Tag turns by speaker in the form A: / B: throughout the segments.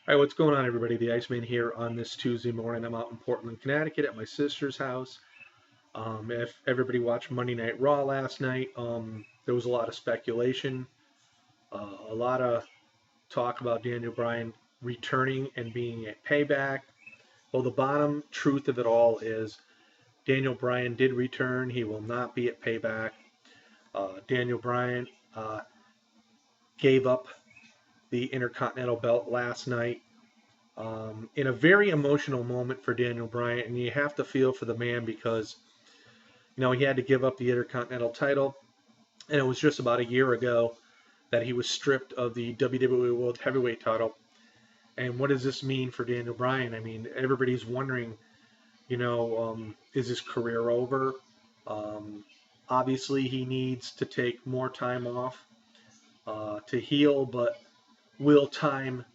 A: All right, what's going on, everybody? The Iceman here on this Tuesday morning. I'm out in Portland, Connecticut at my sister's house. If everybody watched Monday Night Raw last night, there was a lot of speculation, a lot of talk about Daniel Bryan returning and being at Payback. Well, the bottom truth of it all is Daniel Bryan did return. He will not be at Payback. Daniel Bryan gave up the Intercontinental belt last night. In a very emotional moment for Daniel Bryan, and you have to feel for the man because he had to give up the Intercontinental title, and it was just about a year ago that he was stripped of the WWE World Heavyweight title. And what does this mean for Daniel Bryan? I mean, everybody's wondering, is his career over? Um, Obviously, he needs to take more time off to heal, but will time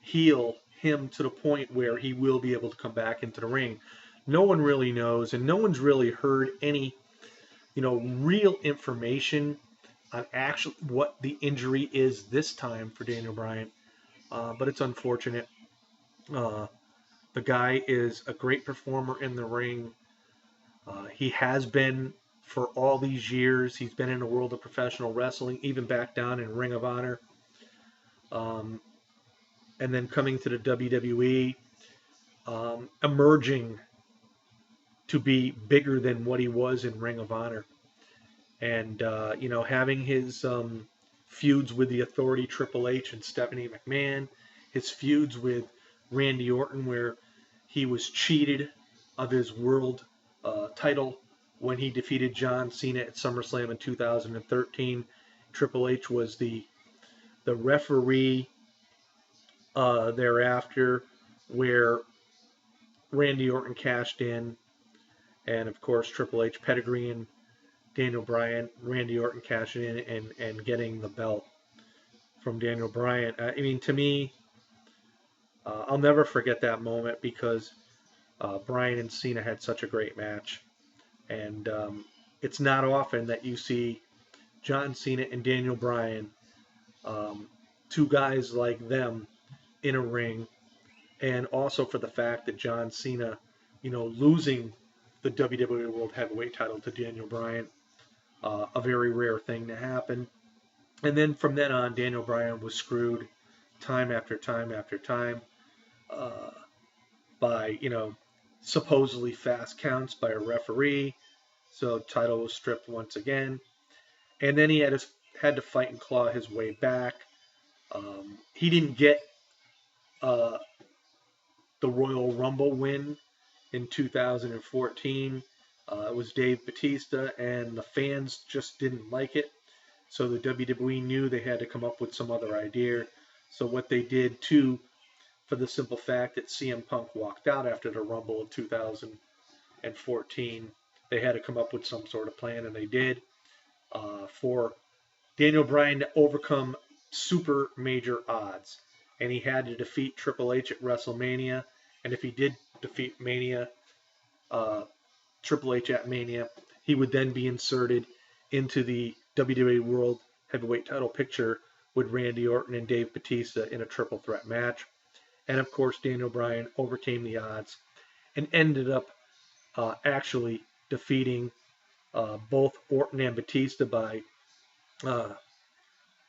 A: heal him to the point where he will be able to come back into the ring? No one really knows, and no one's really heard any, real information on actually what the injury is this time for Daniel Bryan. But it's unfortunate. Uh, the guy is a great performer in the ring. He has been for all these years. He's been in the world of professional wrestling, even back down in Ring of Honor. Um, and then coming to the WWE, emerging to be bigger than what he was in Ring of Honor. And, having his feuds with the Authority, Triple H, and Stephanie McMahon, his feuds with Randy Orton, where he was cheated of his world title when he defeated John Cena at SummerSlam in 2013. Triple H was the referee thereafter, where Randy Orton cashed in, and of course Triple H pedigreeing Daniel Bryan, Randy Orton cashing in and getting the belt from Daniel Bryan. I mean, to me, I'll never forget that moment because Bryan and Cena had such a great match. And it's not often that you see John Cena and Daniel Bryan, two guys like them, in a ring. And also for the fact that John Cena, losing the WWE World Heavyweight title to Daniel Bryan, a very rare thing to happen. And then from then on, Daniel Bryan was screwed time after time after time uh, by, supposedly fast counts by a referee. So title was stripped once again. And then he had to fight and claw his way back. He didn't get uh, the Royal Rumble win in 2014. It was Dave Batista, and the fans just didn't like it. So the WWE knew they had to come up with some other idea. So what they did too, for the simple fact that CM Punk walked out after the Rumble of 2014, they had to come up with some sort of plan, and they did, for Daniel Bryan to overcome super major odds. And he had to defeat Triple H at WrestleMania. And if he did defeat uh, Triple H at Mania, he would then be inserted into the WWE World Heavyweight title picture with Randy Orton and Dave Batista in a triple threat match. And of course, Daniel Bryan overcame the odds and ended up actually defeating both Orton and Batista by uh,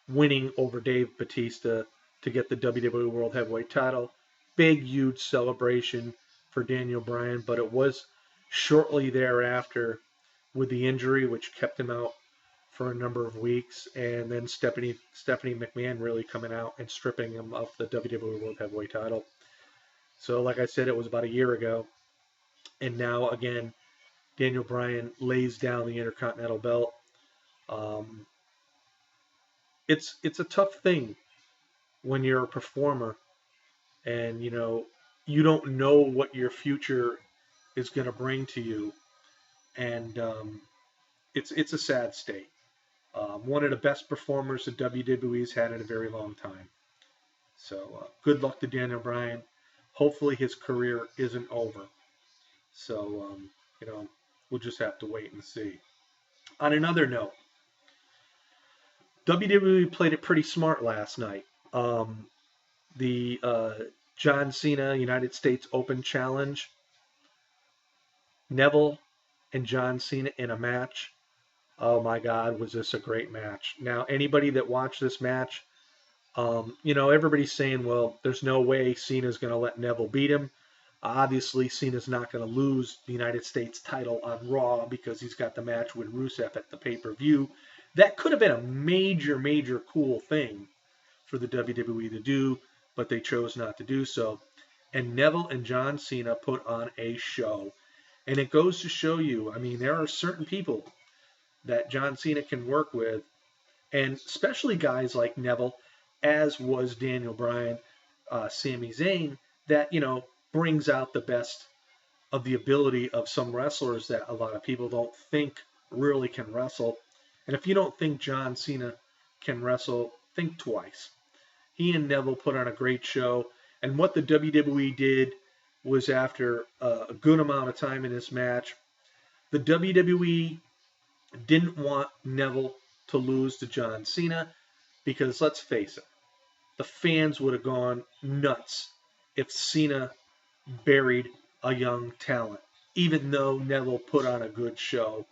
A: winning over Dave Batista to get the WWE World Heavyweight title. Big, huge celebration for Daniel Bryan, but it was shortly thereafter with the injury, which kept him out for a number of weeks, and then Stephanie McMahon really coming out and stripping him of the WWE World Heavyweight title. So, like I said, it was about a year ago, and now again, Daniel Bryan lays down the Intercontinental belt. Um, it's a tough thing when you're a performer, and you don't know what your future is going to bring to you, and it's a sad state. One of the best performers that WWE's had in a very long time. So good luck to Daniel Bryan. Hopefully his career isn't over. So we'll just have to wait and see. On another note, WWE played it pretty smart last night. The John Cena United States Open Challenge. Neville and John Cena in a match. Oh my God, was this a great match? Now, anybody that watched this match, everybody's saying, well, there's no way Cena's going to let Neville beat him. Obviously, Cena's not going to lose the United States title on Raw because he's got the match with Rusev at the pay-per-view. That could have been a major, major cool thing for the WWE to do, but they chose not to do so. And Neville and John Cena put on a show. And it goes to show you, I mean, there are certain people that John Cena can work with, and especially guys like Neville, as was Daniel Bryan, Sami Zayn, that, brings out the best of the ability of some wrestlers that a lot of people don't think really can wrestle. And if you don't think John Cena can wrestle, think twice. He and Neville put on a great show, and what the WWE did was, after a good amount of time in this match, the WWE didn't want Neville to lose to John Cena because, let's face it, the fans would have gone nuts if Cena buried a young talent, even though Neville put on a good show.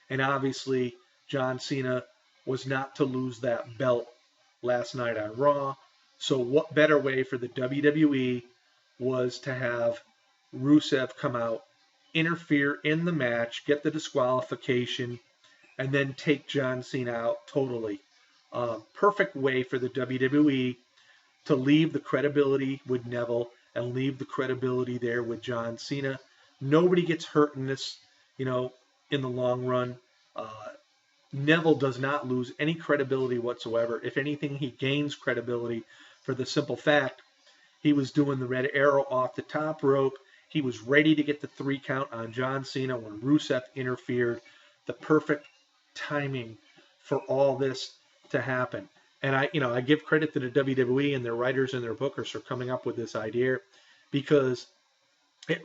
A: And obviously, John Cena was not to lose that belt last night on Raw. So what better way for the WWE was to have Rusev come out, interfere in the match, get the disqualification, and then take John Cena out totally. Perfect way for the WWE to leave the credibility with Neville and leave the credibility there with John Cena. Nobody gets hurt in this, in the long run. Neville does not lose any credibility whatsoever. If anything, he gains credibility for the simple fact he was doing the red arrow off the top rope. He was ready to get the 3 count on John Cena when Rusev interfered. The perfect timing for all this to happen. And I give credit to the WWE and their writers and their bookers for coming up with this idea, because it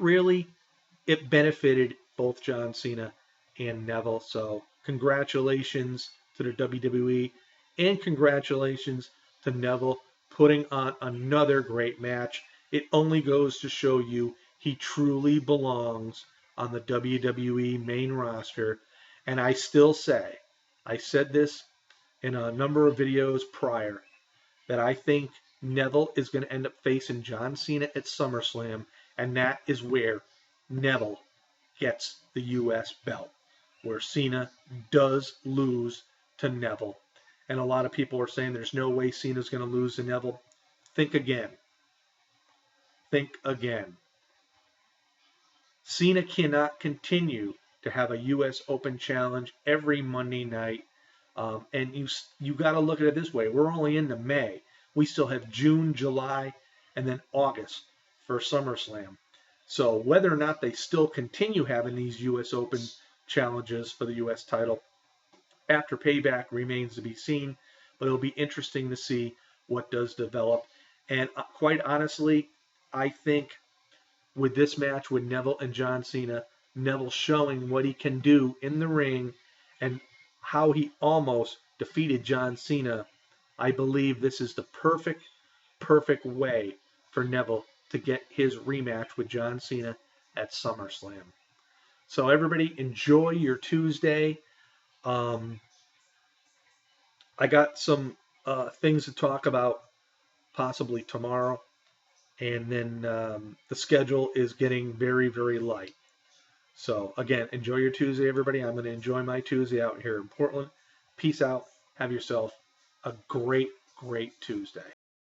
A: benefited both John Cena and Neville. So congratulations to the WWE, and congratulations to Neville putting on another great match. It only goes to show you he truly belongs on the WWE main roster. And I still say, I said this in a number of videos prior, that I think Neville is going to end up facing John Cena at SummerSlam, and that is where Neville gets the U.S. belt, where Cena does lose to Neville. And a lot of people are saying there's no way Cena's going to lose to Neville. Think again. Think again. Cena cannot continue to have a U.S. Open challenge every Monday night. And you got to look at it this way. We're only into May. We still have June, July, and then August for SummerSlam. So whether or not they still continue having these U.S. Open challenges for the U.S. title after Payback remains to be seen. But it'll be interesting to see what does develop. And quite honestly, I think with this match with Neville and John Cena, Neville showing what he can do in the ring and how he almost defeated John Cena, I believe this is the perfect way for Neville to get his rematch with John Cena at SummerSlam. So everybody, enjoy your Tuesday. I got some things to talk about possibly tomorrow. And then the schedule is getting very, very light. So, again, enjoy your Tuesday, everybody. I'm going to enjoy my Tuesday out here in Portland. Peace out. Have yourself a great, great Tuesday.